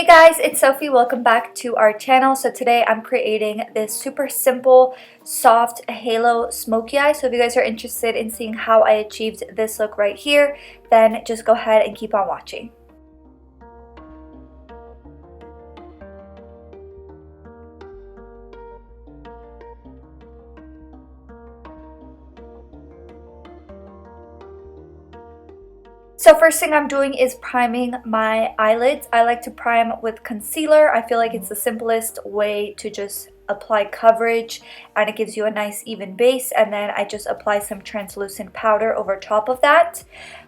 guys, it's Sophie. Welcome back to our channel. So today I'm creating this super simple, soft halo smoky eye. So if you guys are interested in seeing how I achieved this look right here, then just go ahead and keep on watching. So first thing I'm doing is priming my eyelids. I like to prime with concealer. I feel like it's the simplest way to just apply coverage and it gives you a nice even base, and then I just apply some translucent powder over top of that.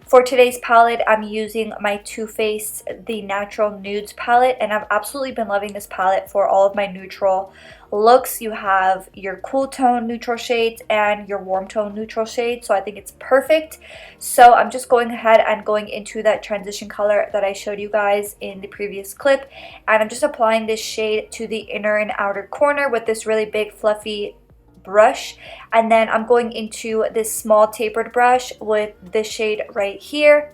For today's palette, I'm using my Too Faced The Natural Nudes palette, and I've absolutely been loving this palette for all of my neutral looks. You have your cool tone neutral shades and your warm tone neutral shades, so I think it's perfect. So I'm just going ahead and going into that transition color that I showed you guys in the previous clip, and I'm just applying this shade to the inner and outer corner with this really big fluffy brush, and then I'm going into this small tapered brush with this shade right here,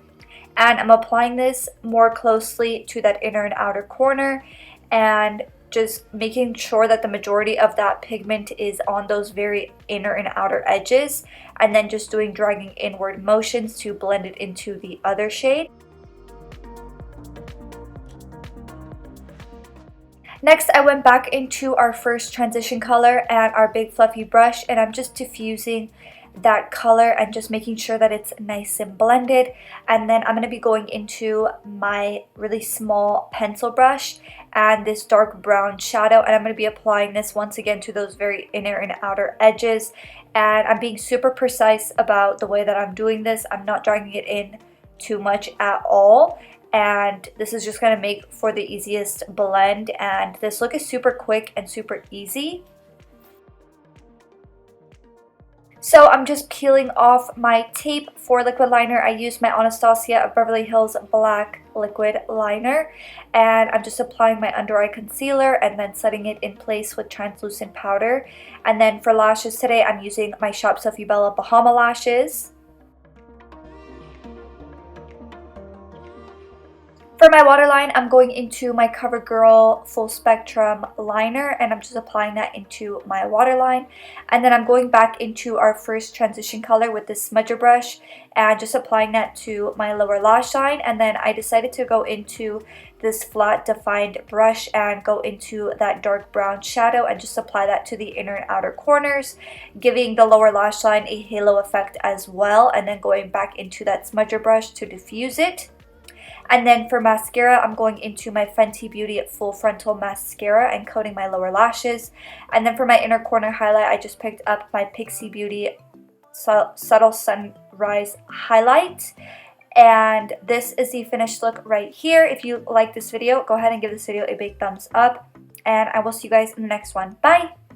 and I'm applying this more closely to that inner and outer corner and just making sure that the majority of that pigment is on those very inner and outer edges, and then just dragging inward motions to blend it into the other shade. Next, I went back into our first transition color and our big fluffy brush, and I'm just diffusing that color and just making sure that it's nice and blended. And then I'm going to be going into my really small pencil brush and this dark brown shadow, and I'm going to be applying this once again to those very inner and outer edges. And I'm being super precise about the way that I'm doing this. I'm not dragging it in too much at all, and this is just going to make for the easiest blend, and this look is super quick and super easy. So I'm just peeling off my tape. For liquid liner, I used my Anastasia Beverly Hills black liquid liner, and I'm just applying my under eye concealer and then setting it in place with translucent powder. And then for lashes today, I'm using my Shop Sofie Bella Bahama lashes. For my waterline, I'm going into my CoverGirl Full Spectrum liner, and I'm just applying that into my waterline. And then I'm going back into our first transition color with this smudger brush and just applying that to my lower lash line. And then I decided to go into this flat defined brush and go into that dark brown shadow and just apply that to the inner and outer corners, giving the lower lash line a halo effect as well, and then going back into that smudger brush to diffuse it. And then for mascara, I'm going into my Fenty Beauty Full Frontal Mascara and coating my lower lashes. And then for my inner corner highlight, I just picked up my Pixi Beauty Subtle Sunrise Highlight. And this is the finished look right here. If you like this video, go ahead and give this video a big thumbs up. And I will see you guys in the next one. Bye!